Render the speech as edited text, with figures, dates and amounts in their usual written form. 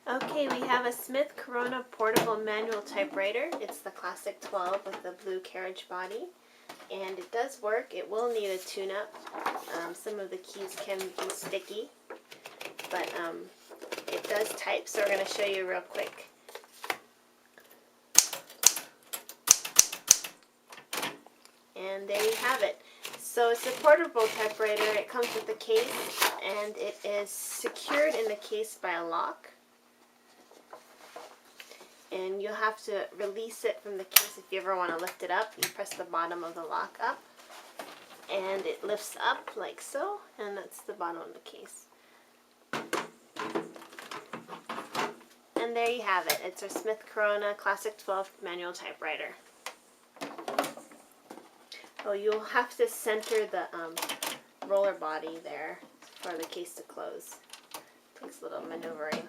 Okay, we have a Smith Corona portable manual typewriter. It's the classic 12 with the blue carriage body. And it does work. It will need a tune-up. Some of the keys can be sticky, but it does type, so we're going to show you real quick. And there you have it. So it's a portable typewriter. It comes with a case, and it is secured in the case by a lock. And you'll have to release it from the case if you ever want to lift it up. You press the bottom of the lock up, and it lifts up like so, and that's the bottom of the case. And there you have it. It's our Smith Corona Classic 12 manual typewriter. Oh, you'll have to center the roller body there for the case to close. Takes a little maneuvering.